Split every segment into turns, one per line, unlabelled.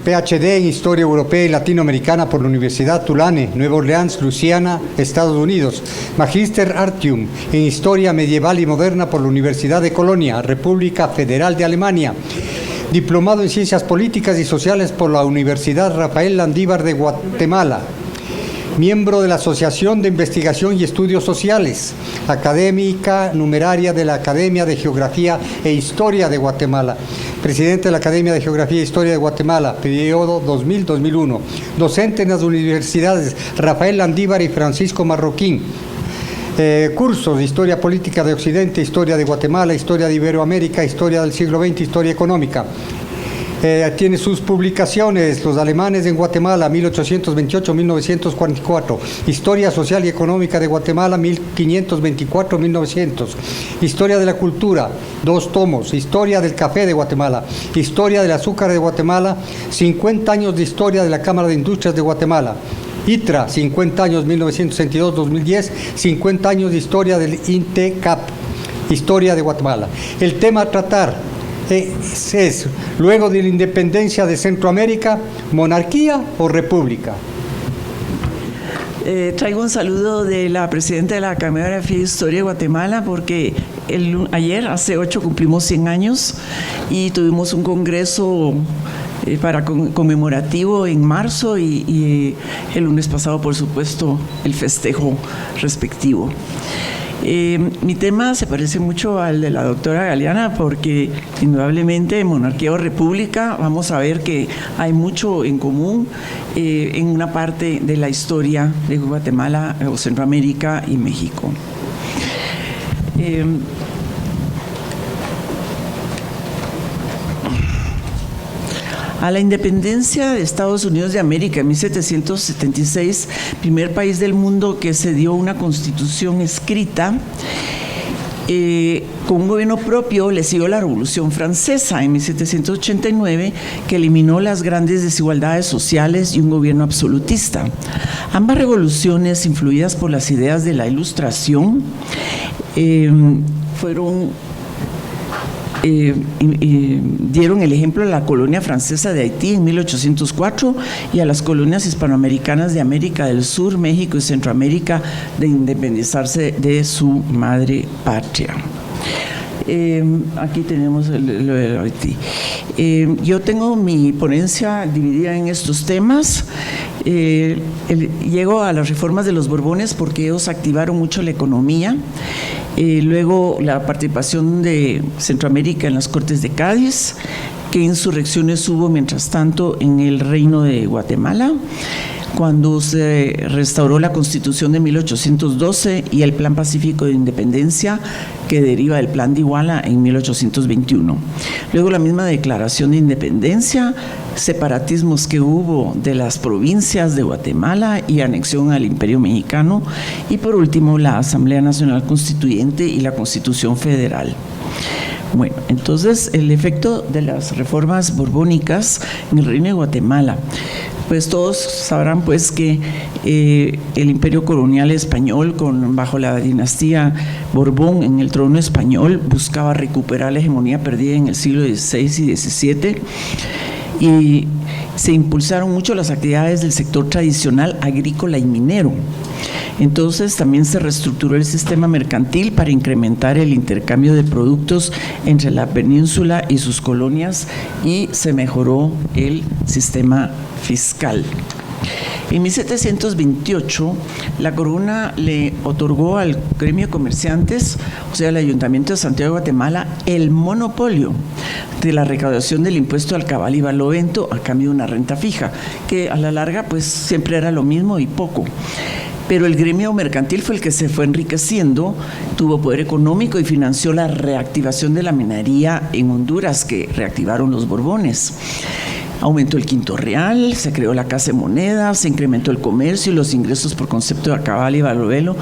PhD en Historia Europea y Latinoamericana por la Universidad Tulane, Nueva Orleans, Luisiana, Estados Unidos. Magíster Artium en Historia Medieval y Moderna por la Universidad de Colonia, República Federal de Alemania. Diplomado en Ciencias Políticas y Sociales por la Universidad Rafael Landívar de Guatemala. Miembro de la Asociación de Investigación y Estudios Sociales, académica numeraria de la Academia de Geografía e Historia de Guatemala, presidente de la Academia de Geografía e Historia de Guatemala, periodo 2000-2001, docente en las universidades Rafael Landívar y Francisco Marroquín. Cursos de Historia Política de Occidente, Historia de Guatemala, Historia de Iberoamérica, Historia del siglo XX, Historia Económica. Tiene sus publicaciones: Los alemanes en Guatemala, 1828-1944, Historia Social y Económica de Guatemala, 1524-1900, Historia de la Cultura, 2 tomos, Historia del Café de Guatemala, Historia del Azúcar de Guatemala, 50 años de Historia de la Cámara de Industrias de Guatemala, ITRA, 50 años, 1962-2010, 50 años de Historia del INTECAP, Historia de Guatemala. El tema a tratar es, luego de la independencia de Centroamérica, ¿monarquía o república?
Traigo un saludo de la presidenta de la Academia de Geografía e Historia de Guatemala, porque ayer, hace 8, cumplimos 100 años y tuvimos un congreso conmemorativo en marzo y el lunes pasado, por supuesto, el festejo respectivo. Mi tema se parece mucho al de la doctora Galeana, porque indudablemente monarquía o república vamos a ver que hay mucho en común en una parte de la historia de Guatemala o Centroamérica y México. A la independencia de Estados Unidos de América en 1776, primer país del mundo que se dio una constitución escrita, con un gobierno propio, le siguió la Revolución Francesa en 1789, que eliminó las grandes desigualdades sociales y un gobierno absolutista. Ambas revoluciones, influidas por las ideas de la Ilustración, dieron el ejemplo a la colonia francesa de Haití en 1804 y a las colonias hispanoamericanas de América del Sur, México y Centroamérica de independizarse de su madre patria. Aquí tenemos lo de Haití. Yo tengo mi ponencia dividida en estos temas. Llego a las reformas de los Borbones porque ellos activaron mucho la economía. Luego la participación de Centroamérica en las Cortes de Cádiz, qué insurrecciones hubo mientras tanto en el Reino de Guatemala, cuando se restauró la Constitución de 1812 y el Plan Pacífico de Independencia que deriva del Plan de Iguala en 1821. Luego la misma Declaración de Independencia, separatismos que hubo de las provincias de Guatemala y anexión al Imperio Mexicano, y por último la Asamblea Nacional Constituyente y la Constitución Federal. Bueno, entonces el efecto de las reformas borbónicas en el Reino de Guatemala. Pues todos sabrán pues que el imperio colonial español, bajo la dinastía Borbón en el trono español, buscaba recuperar la hegemonía perdida en el siglo XVI y XVII, y se impulsaron mucho las actividades del sector tradicional agrícola y minero. Entonces también se reestructuró el sistema mercantil para incrementar el intercambio de productos entre la península y sus colonias, y se mejoró el sistema fiscal. En 1728, la corona le otorgó al gremio de comerciantes, o sea, al Ayuntamiento de Santiago de Guatemala, el monopolio de la recaudación del impuesto al cabal y barlovento a cambio de una renta fija, que a la larga pues siempre era lo mismo y poco. Pero el gremio mercantil fue el que se fue enriqueciendo, tuvo poder económico y financió la reactivación de la minería en Honduras, que reactivaron los Borbones. Aumentó el quinto real, se creó la casa de moneda, se incrementó el comercio y los ingresos por concepto de cabal y barlovento,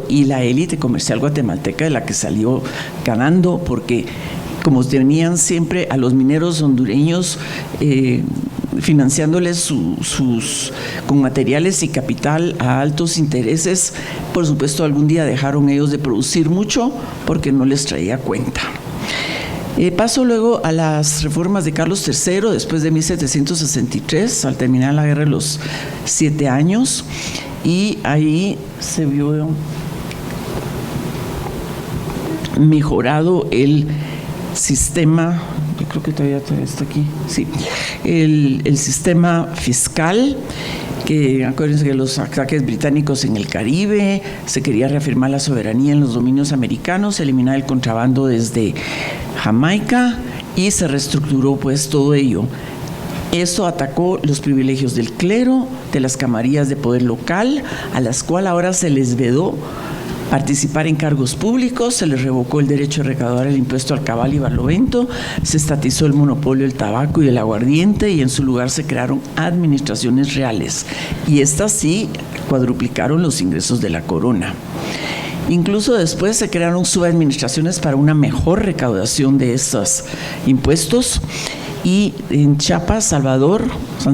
y la élite comercial guatemalteca de la que salió ganando, porque como tenían siempre a los mineros hondureños financiándoles con materiales y capital a altos intereses, por supuesto algún día dejaron ellos de producir mucho porque no les traía cuenta. Paso luego a las reformas de Carlos III después de 1763, al terminar la Guerra de los 7 años, y ahí se vio mejorado el sistema, yo creo que todavía está aquí, sí, el sistema fiscal, que acuérdense que los ataques británicos en el Caribe, se quería reafirmar la soberanía en los dominios americanos, eliminar el contrabando desde Jamaica y se reestructuró pues todo ello. Esto atacó los privilegios del clero, de las camarillas de poder local, a las cuales ahora se les vedó participar en cargos públicos, se les revocó el derecho de recaudar el impuesto al cabal y barlovento, se estatizó el monopolio del tabaco y el aguardiente y en su lugar se crearon administraciones reales y estas sí cuadruplicaron los ingresos de la corona. Incluso después se crearon subadministraciones para una mejor recaudación de estos impuestos. Y en Chiapas, San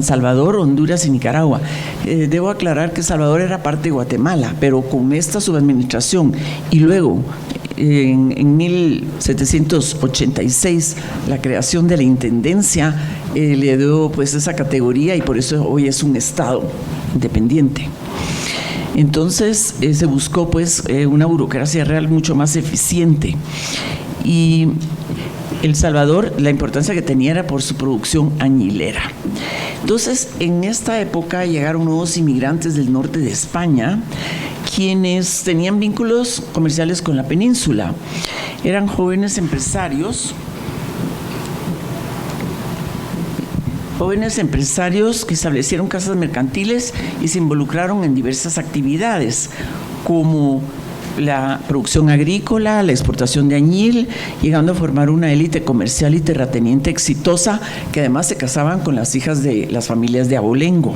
Salvador, Honduras y Nicaragua. Debo aclarar que Salvador era parte de Guatemala, pero con esta subadministración y luego en 1786 la creación de la intendencia le dio pues esa categoría y por eso hoy es un estado independiente. Entonces se buscó pues una burocracia real mucho más eficiente y El Salvador, la importancia que tenía era por su producción añilera. Entonces, en esta época llegaron nuevos inmigrantes del norte de España, quienes tenían vínculos comerciales con la península. Eran jóvenes empresarios que establecieron casas mercantiles y se involucraron en diversas actividades, como la producción agrícola, la exportación de añil, llegando a formar una élite comercial y terrateniente exitosa, que además se casaban con las hijas de las familias de abolengo.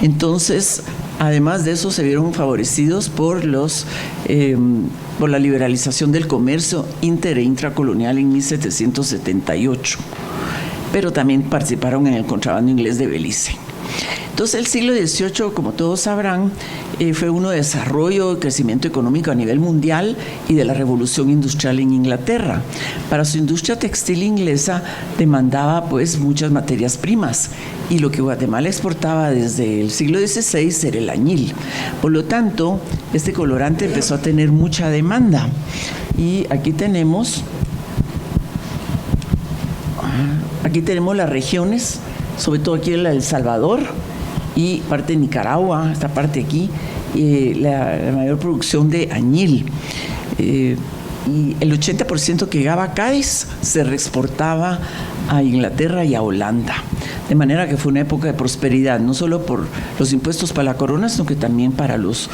Entonces, además de eso, se vieron favorecidos por la liberalización del comercio inter e intracolonial en 1778, pero también participaron en el contrabando inglés de Belice. Entonces, el siglo XVIII, como todos sabrán, fue uno de desarrollo y crecimiento económico a nivel mundial y de la revolución industrial en Inglaterra. Para su industria textil inglesa demandaba pues muchas materias primas y lo que Guatemala exportaba desde el siglo XVI era el añil. Por lo tanto, este colorante empezó a tener mucha demanda y aquí tenemos las regiones, sobre todo aquí en El Salvador y parte de Nicaragua, esta parte aquí, la mayor producción de añil. Y el 80% que llegaba a Cádiz se reexportaba a Inglaterra y a Holanda. De manera que fue una época de prosperidad, no solo por los impuestos para la corona, sino que también para los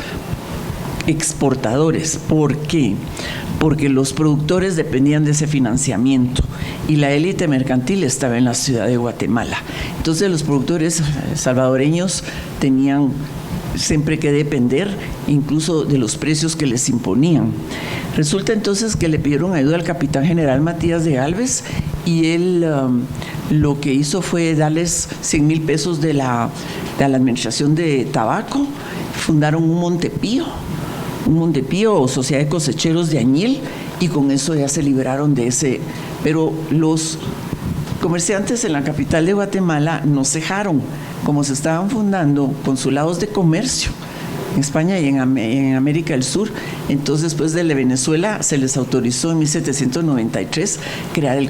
exportadores. ¿Por qué? Porque los productores dependían de ese financiamiento y la élite mercantil estaba en la ciudad de Guatemala. Entonces los productores salvadoreños tenían siempre que depender incluso de los precios que les imponían. Resulta entonces que le pidieron ayuda al capitán general Matías de Gálvez y él lo que hizo fue darles 100,000 pesos de la administración de tabaco. Fundaron un Montepío o Sociedad de Cosecheros de Añil, y con eso ya se liberaron de ese. Pero los comerciantes en la capital de Guatemala no cejaron, como se estaban fundando consulados de comercio en España y en América del Sur. Entonces, después de Venezuela, se les autorizó en 1793 crear el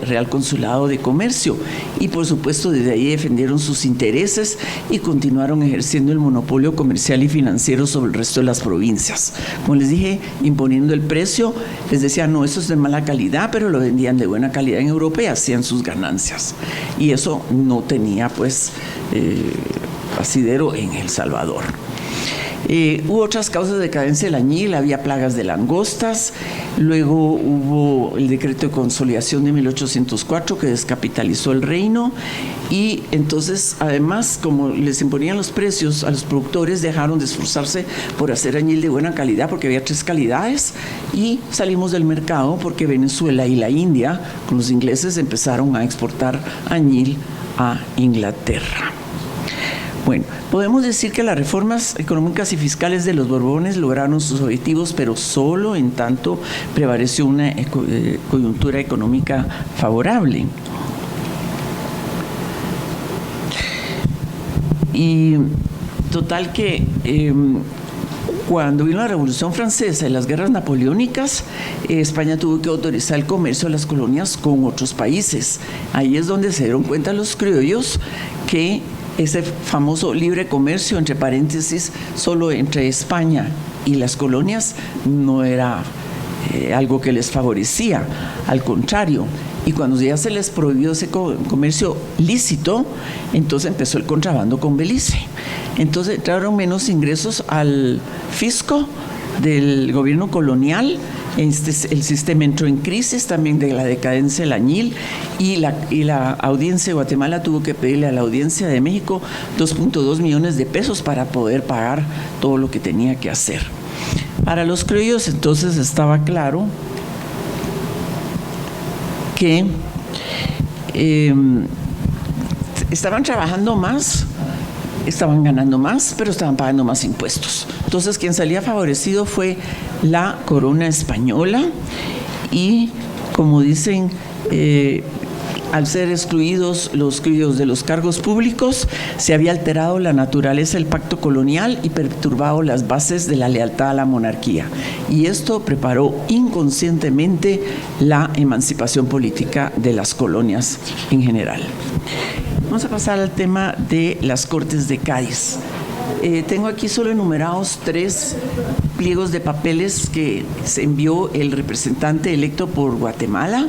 Real Consulado de Comercio. Y, por supuesto, desde ahí defendieron sus intereses y continuaron ejerciendo el monopolio comercial y financiero sobre el resto de las provincias. Como les dije, imponiendo el precio, les decían, no, eso es de mala calidad, pero lo vendían de buena calidad en Europa y hacían sus ganancias. Y eso no tenía, pues, asidero en El Salvador. Hubo otras causas de decadencia del añil, había plagas de langostas, luego hubo el decreto de consolidación de 1804 que descapitalizó el reino y entonces además como les imponían los precios a los productores dejaron de esforzarse por hacer añil de buena calidad porque había 3 calidades y salimos del mercado porque Venezuela y la India con los ingleses empezaron a exportar añil a Inglaterra. Bueno, podemos decir que las reformas económicas y fiscales de los Borbones lograron sus objetivos, pero solo en tanto prevaleció una coyuntura económica favorable. Y total que cuando vino la Revolución Francesa y las guerras napoleónicas, España tuvo que autorizar el comercio de las colonias con otros países. Ahí es donde se dieron cuenta los criollos que ese famoso libre comercio, entre paréntesis, solo entre España y las colonias, no era algo que les favorecía, al contrario. Y cuando ya se les prohibió ese comercio lícito, entonces empezó el contrabando con Belice. Entonces entraron menos ingresos al fisco del gobierno colonial. El sistema entró en crisis también de la decadencia del añil, y la audiencia de Guatemala tuvo que pedirle a la audiencia de México 2.2 millones de pesos para poder pagar todo lo que tenía que hacer. Para los criollos entonces estaba claro que estaban trabajando más, estaban ganando más, pero estaban pagando más impuestos. Entonces, quien salía favorecido fue la corona española y, como dicen, al ser excluidos los criollos de los cargos públicos, se había alterado la naturaleza del pacto colonial y perturbado las bases de la lealtad a la monarquía. Y esto preparó inconscientemente la emancipación política de las colonias en general. Vamos a pasar al tema de las Cortes de Cádiz. Tengo aquí solo enumerados 3 pliegos de papeles que se envió el representante electo por Guatemala,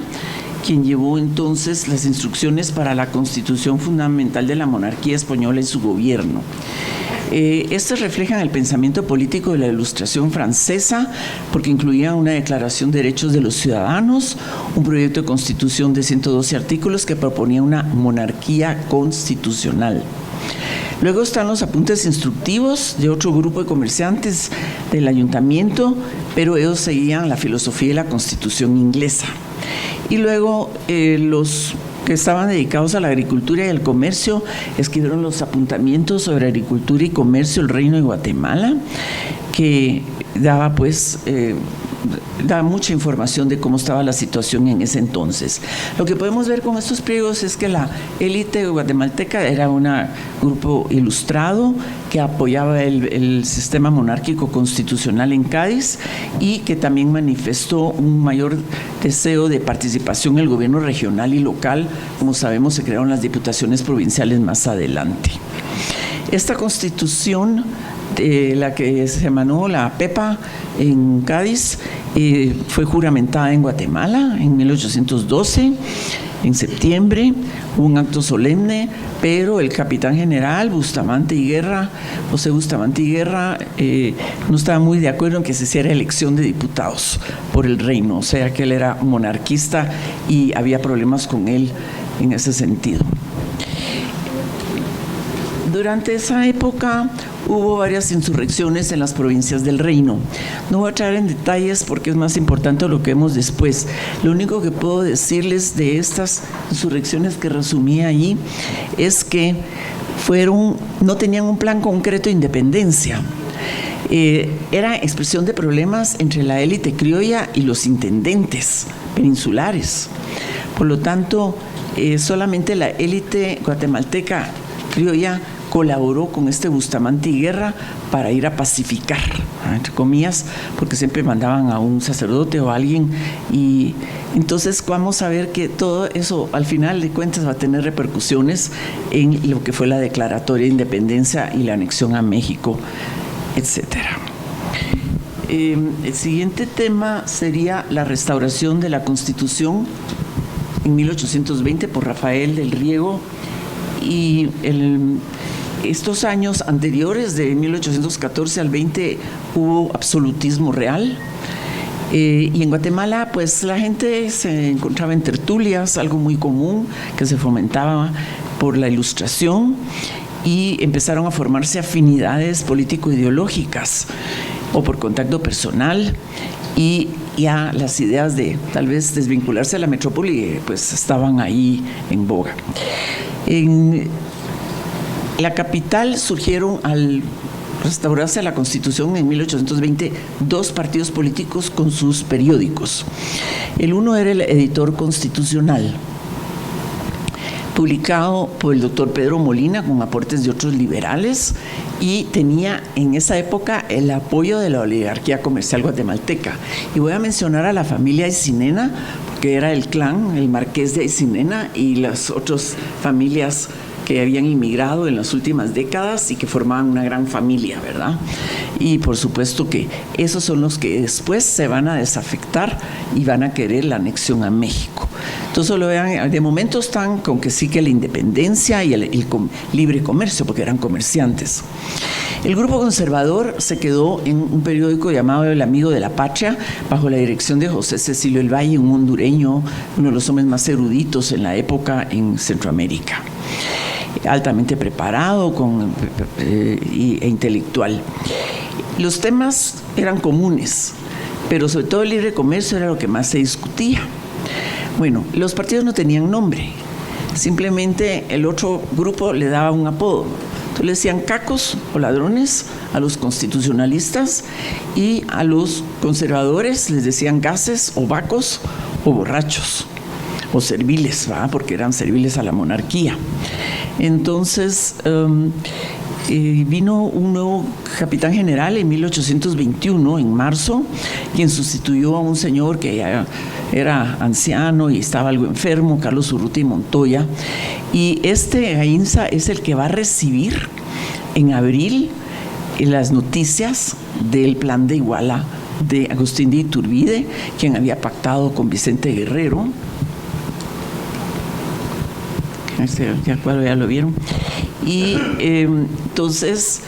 quien llevó entonces las instrucciones para la Constitución Fundamental de la Monarquía Española y su gobierno. Estos reflejan el pensamiento político de la Ilustración francesa, porque incluían una declaración de derechos de los ciudadanos, un proyecto de constitución de 112 artículos que proponía una monarquía constitucional. Luego están los apuntes instructivos de otro grupo de comerciantes del ayuntamiento, pero ellos seguían la filosofía de la Constitución inglesa. Y luego los que estaban dedicados a la agricultura y al comercio escribieron los apuntamientos sobre agricultura y comercio del Reino de Guatemala, que daba da mucha información de cómo estaba la situación en ese entonces. Lo que podemos ver con estos pliegos es que la élite guatemalteca era un grupo ilustrado que apoyaba el sistema monárquico constitucional en Cádiz y que también manifestó un mayor deseo de participación en el gobierno regional y local. Como sabemos, se crearon las diputaciones provinciales más adelante. Esta constitución, la que se emanó, la PEPA, en Cádiz, fue juramentada en Guatemala en 1812, en septiembre. Hubo un acto solemne, pero el capitán general José Bustamante y Guerra, no estaba muy de acuerdo en que se hiciera elección de diputados por el reino, o sea que él era monarquista y había problemas con él en ese sentido. Durante esa época hubo varias insurrecciones en las provincias del reino. No voy a entrar en detalles porque es más importante lo que vemos después. Lo único que puedo decirles de estas insurrecciones que resumí allí es que no tenían un plan concreto de independencia. Era expresión de problemas entre la élite criolla y los intendentes peninsulares. Por lo tanto, solamente la élite guatemalteca criolla colaboró con este Bustamante y Guerra para ir a pacificar, entre comillas, porque siempre mandaban a un sacerdote o a alguien, y entonces vamos a ver que todo eso al final de cuentas va a tener repercusiones en lo que fue la declaratoria de independencia y la anexión a México, etcétera. El siguiente tema sería la restauración de la Constitución en 1820 por Rafael del Riego, y estos años anteriores, de 1814 al 20, hubo absolutismo real. Y en Guatemala, pues la gente se encontraba en tertulias, algo muy común que se fomentaba por la Ilustración, y empezaron a formarse afinidades político-ideológicas o por contacto personal, y ya las ideas de tal vez desvincularse de la metrópoli pues estaban ahí en boga. la capital surgieron al restaurarse la Constitución en 1820 dos partidos políticos con sus periódicos. El uno era el Editor Constitucional, publicado por el doctor Pedro Molina con aportes de otros liberales, y tenía en esa época el apoyo de la oligarquía comercial guatemalteca. Y voy a mencionar a la familia Aycinena, porque era el clan, el marqués de Aycinena y las otras familias que habían inmigrado en las últimas décadas y que formaban una gran familia, ¿verdad? Y por supuesto que esos son los que después se van a desafectar y van a querer la anexión a México. Entonces lo vean, de momento están con que sí que la independencia y el libre comercio, porque eran comerciantes. El grupo conservador se quedó en un periódico llamado El Amigo de la Patria, bajo la dirección de José Cecilio El Valle, un hondureño, uno de los hombres más eruditos en la época en Centroamérica, altamente preparado e intelectual. Los temas eran comunes, pero sobre todo el libre comercio era lo que más se discutía. Bueno, los partidos no tenían nombre, simplemente el otro grupo le daba un apodo. Entonces le decían cacos o ladrones a los constitucionalistas, y a los conservadores les decían gases o vacos o borrachos o serviles, ¿verdad? Porque eran serviles a la monarquía. Entonces vino un nuevo capitán general en 1821, en marzo, quien sustituyó a un señor que ya era anciano y estaba algo enfermo, Carlos Urrutia y Montoya. Y Gainza es el que va a recibir en abril las noticias del plan de Iguala de Agustín de Iturbide, quien había pactado con Vicente Guerrero. Ya lo vieron. Y entonces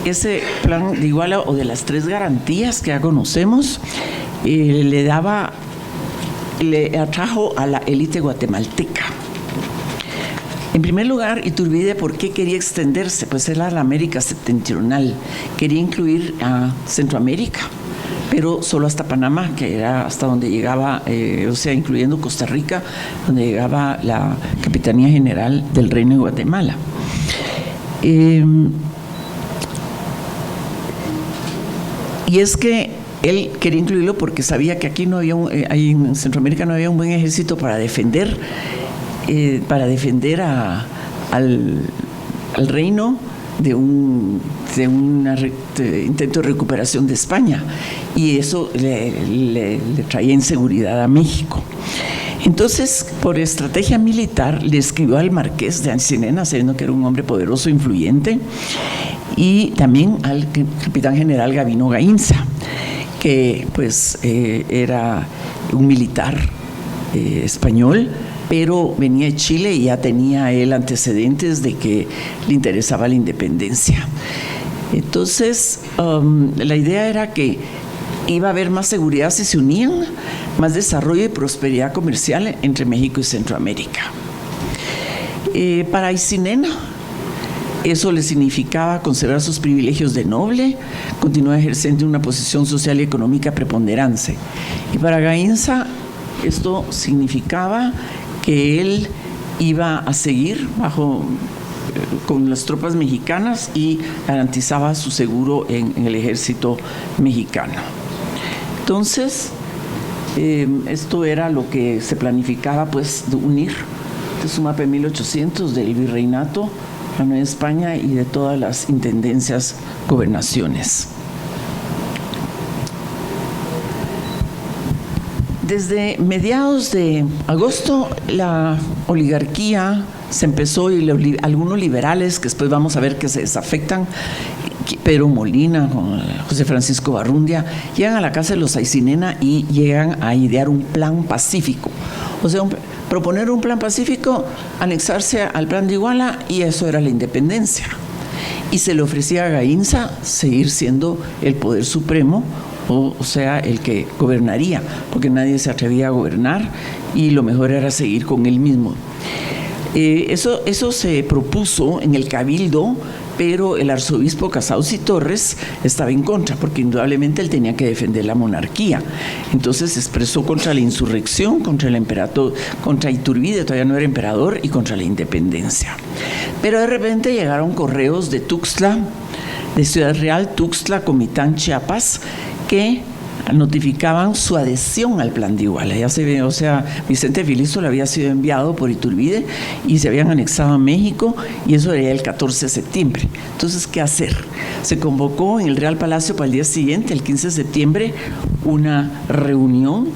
ese plan de Iguala, o de las tres garantías que ya conocemos, le atrajo a la élite guatemalteca. En primer lugar, Iturbide, ¿por qué quería extenderse? Pues era la América septentrional, quería incluir a Centroamérica, pero solo hasta Panamá, que era hasta donde llegaba, o sea, incluyendo Costa Rica, donde llegaba la Capitanía General del Reino de Guatemala. Y es que él quería incluirlo porque sabía que aquí no había en Centroamérica no había un buen ejército para defender al reino de un intento de recuperación de España, y eso le traía inseguridad a México. Entonces, por estrategia militar, le escribió al marqués de Aycinena, sabiendo que era un hombre poderoso e influyente, y también al capitán general Gabino Gainza, que pues era un militar español, pero venía de Chile y ya tenía él antecedentes de que le interesaba la independencia. Entonces, la idea era que iba a haber más seguridad si se unían, más desarrollo y prosperidad comercial entre México y Centroamérica. Para Aycinena, eso le significaba conservar sus privilegios de noble, continuar ejerciendo una posición social y económica preponderante. Y para Gainza, esto significaba que él iba a seguir con las tropas mexicanas y garantizaba su seguro en el ejército mexicano. Entonces, esto era lo que se planificaba, pues, de unir. Este es un mapa de 1800 del virreinato, la Nueva España y de todas las intendencias, gobernaciones. Desde mediados de agosto, la oligarquía se empezó, y algunos liberales, que después vamos a ver que se desafectan, Pedro Molina, con José Francisco Barrundia, llegan a la casa de los Aycinena y llegan a idear un plan pacífico. O sea, proponer un plan pacífico, anexarse al plan de Iguala, y eso era la independencia. Y se le ofrecía a Gainza seguir siendo el poder supremo, o sea, el que gobernaría, porque nadie se atrevía a gobernar y lo mejor era seguir con él mismo. Eso se propuso en el Cabildo pero el arzobispo Casaus y Torres estaba en contra, porque indudablemente él tenía que defender la monarquía. Entonces se expresó contra la insurrección, contra el emperador, contra Iturbide, todavía no era emperador, y contra la independencia. Pero de repente llegaron correos de Tuxtla, de Ciudad Real, Tuxtla, Comitán, Chiapas, que notificaban su adhesión al plan de Iguala. Ya se ve, o sea, Vicente Filizo le había sido enviado por Iturbide y se habían anexado a México, y eso era el 14 de septiembre. Entonces, ¿qué hacer? Se convocó en el Real Palacio para el día siguiente, el 15 de septiembre, una reunión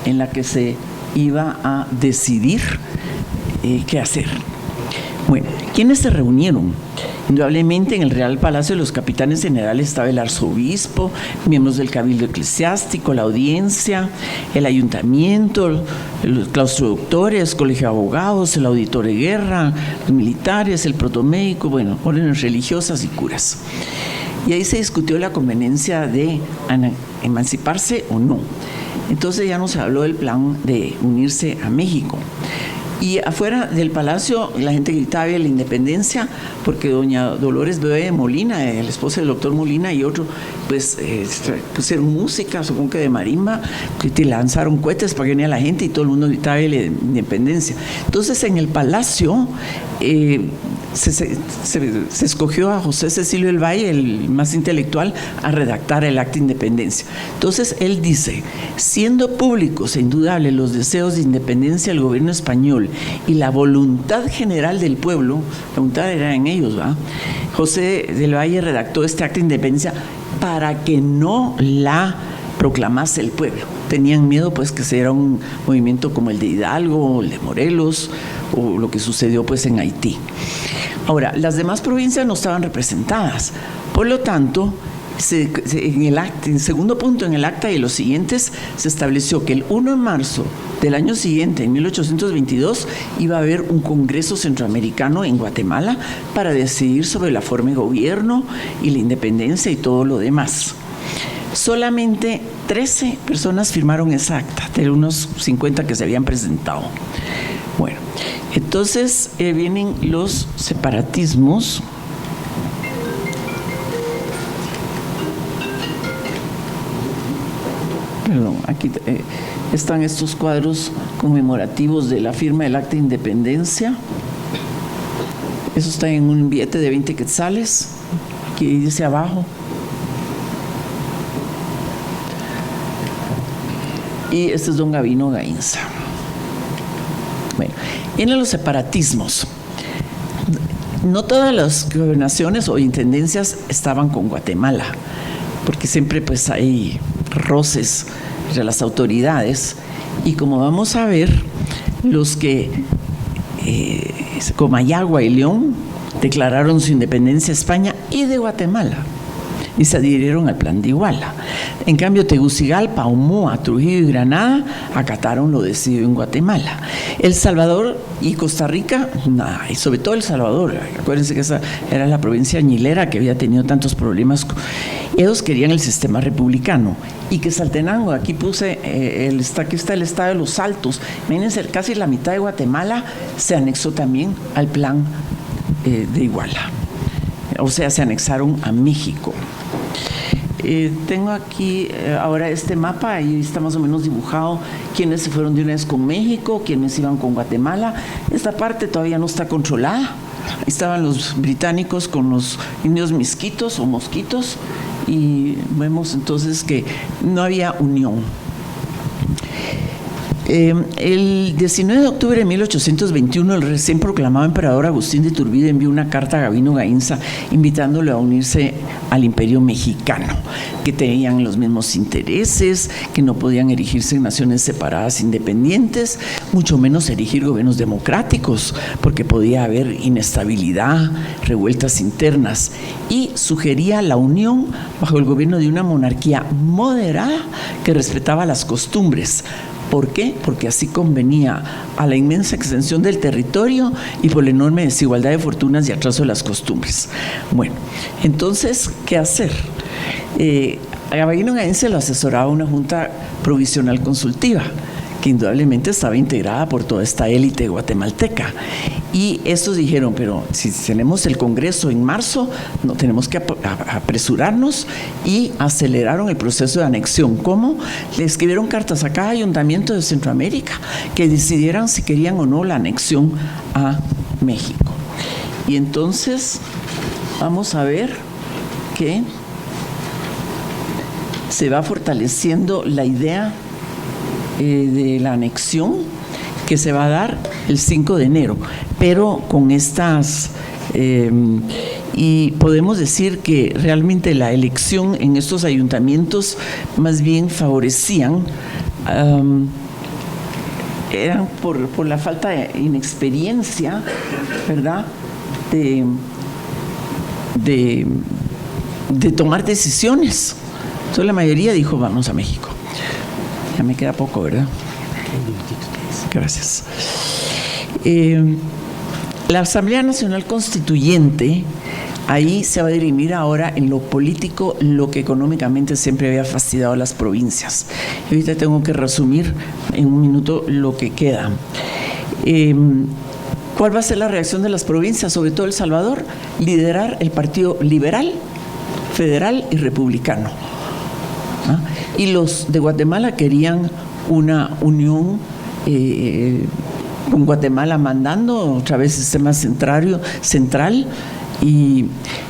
en la que se iba a decidir qué hacer. Bueno, ¿quiénes se reunieron? Indudablemente en el Real Palacio de los Capitanes Generales estaba el arzobispo, miembros del Cabildo Eclesiástico, la audiencia, el ayuntamiento, los claustroctores, colegio de abogados, el auditor de guerra, los militares, el protomédico, bueno, órdenes religiosas y curas. Y ahí se discutió la conveniencia de emanciparse o no. Entonces ya no se habló del plan de unirse a México. Y afuera del palacio la gente gritaba la independencia, porque doña Dolores Bebé de Molina, la esposa del doctor Molina, y otro, pues pusieron música, supongo que de marimba, que lanzaron cohetes para que venía la gente y todo el mundo gritaba la independencia. Entonces en el palacio se escogió a José Cecilio del Valle, el más intelectual, a redactar el acta de independencia. Entonces él dice: siendo públicos e indudables los deseos de independencia del gobierno español y la voluntad general del pueblo, la voluntad era en ellos, ¿va? José del Valle redactó este acta de independencia para que no la proclamase el pueblo. Tenían miedo pues que sea un movimiento como el de Hidalgo, el de Morelos, o lo que sucedió pues en Haití. Ahora, las demás provincias no estaban representadas, por lo tanto, en el segundo punto en el acta y los siguientes se estableció que el 1 de marzo del año siguiente, en 1822, iba a haber un congreso centroamericano en Guatemala para decidir sobre la forma de gobierno y la independencia y todo lo demás. Solamente 13 personas firmaron esa acta, de unos 50 que se habían presentado. Bueno, entonces vienen los separatismos. Perdón, aquí están estos cuadros conmemorativos de la firma del acta de independencia. Eso está en un billete de 20 quetzales, aquí dice abajo. Y este es don Gavino Gainza. Bueno, vienen los separatismos. No todas las gobernaciones o intendencias estaban con Guatemala, porque siempre pues hay roces entre las autoridades, y como vamos a ver, los que Comayagua y León declararon su independencia de España y de Guatemala y se adhirieron al plan de Iguala. En cambio, Tegucigalpa, Omoa, Trujillo y Granada acataron lo decidido en Guatemala. El Salvador y Costa Rica, nada, y sobre todo El Salvador, acuérdense que esa era la provincia añilera que había tenido tantos problemas. Ellos querían el sistema republicano. Y que Saltenango, aquí puse, aquí está el estado de Los Altos, imagínense, casi la mitad de Guatemala se anexó también al plan de Iguala. O sea, se anexaron a México. Tengo aquí ahora este mapa, ahí está más o menos dibujado quiénes se fueron de una vez con México, quiénes iban con Guatemala. Esta parte todavía no está controlada. Estaban los británicos con los indios misquitos o mosquitos, y vemos entonces que no había unión. El 19 de octubre de 1821, el recién proclamado emperador Agustín de Iturbide envió una carta a Gavino Gainza invitándolo a unirse al imperio mexicano, que tenían los mismos intereses, que no podían erigirse en naciones separadas independientes, mucho menos erigir gobiernos democráticos, porque podía haber inestabilidad, revueltas internas, y sugería la unión bajo el gobierno de una monarquía moderada que respetaba las costumbres. ¿Por qué? Porque así convenía a la inmensa extensión del territorio y por la enorme desigualdad de fortunas y atraso de las costumbres. Bueno, entonces, ¿qué hacer? A Gavino Gainza lo asesoraba una junta provisional consultiva, que indudablemente estaba integrada por toda esta élite guatemalteca. Y estos dijeron, pero si tenemos el Congreso en marzo, no tenemos que apresurarnos, y aceleraron el proceso de anexión. ¿Cómo? Le escribieron cartas a cada ayuntamiento de Centroamérica que decidieran si querían o no la anexión a México. Y entonces vamos a ver que se va fortaleciendo la idea de la anexión, que se va a dar el 5 de enero, pero con estas, y podemos decir que realmente la elección en estos ayuntamientos más bien favorecían, eran por la falta de inexperiencia, ¿verdad?, de tomar decisiones. Entonces la mayoría dijo, vamos a México. Ya me queda poco, ¿verdad? Gracias. La Asamblea Nacional Constituyente, ahí se va a dirimir ahora en lo político lo que económicamente siempre había fastidiado a las provincias. Y ahorita tengo que resumir en un minuto lo que queda. ¿Cuál va a ser la reacción de las provincias, sobre todo El Salvador? Liderar el Partido Liberal, Federal y Republicano. Y los de Guatemala querían una unión con Guatemala mandando otra vez sistema central, y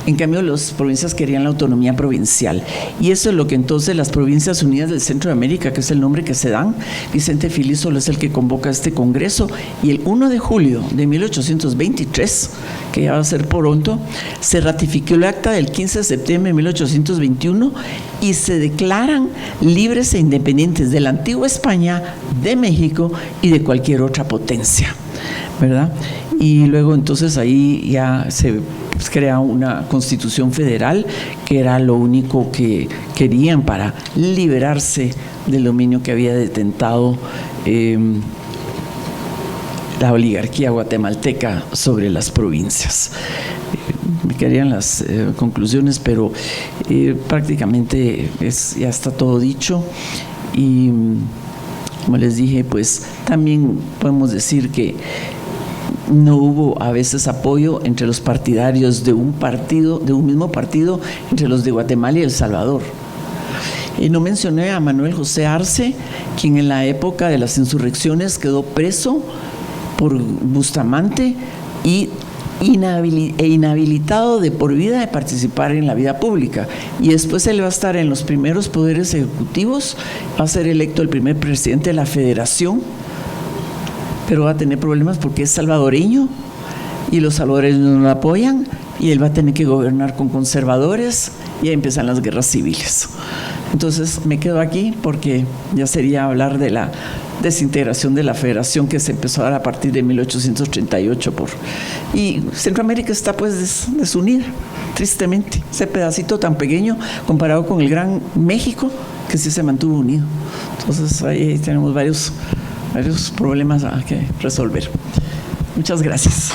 en cambio las provincias querían la autonomía provincial. Y eso es lo que entonces las Provincias Unidas del Centro de América, que es el nombre que se dan, Vicente Filísolo es el que convoca este congreso, y el 1 de julio de 1823, que ya va a ser pronto, se ratificó el acta del 15 de septiembre de 1821 y se declaran libres e independientes de la antigua España, de México y de cualquier otra potencia, ¿verdad? Y luego entonces ahí ya se crea una constitución federal, que era lo único que querían para liberarse del dominio que había detentado la oligarquía guatemalteca sobre las provincias. Me quedarían las conclusiones, pero prácticamente ya está todo dicho. Y como les dije, pues también podemos decir que no hubo a veces apoyo entre los partidarios de un partido, de un mismo partido, entre los de Guatemala y El Salvador. No mencioné a Manuel José Arce, quien en la época de las insurrecciones quedó preso por Bustamante e inhabilitado de por vida de participar en la vida pública. Y después él va a estar en los primeros poderes ejecutivos, va a ser electo el primer presidente de la Federación, pero va a tener problemas porque es salvadoreño y los salvadoreños no lo apoyan, y él va a tener que gobernar con conservadores, y ahí empiezan las guerras civiles. Entonces me quedo aquí porque ya sería hablar de la desintegración de la federación, que se empezó a dar a partir de 1838 y Centroamérica está pues desunida, tristemente. Ese pedacito tan pequeño comparado con el gran México, que sí se mantuvo unido. Entonces ahí tenemos varios problemas a que resolver. Muchas gracias.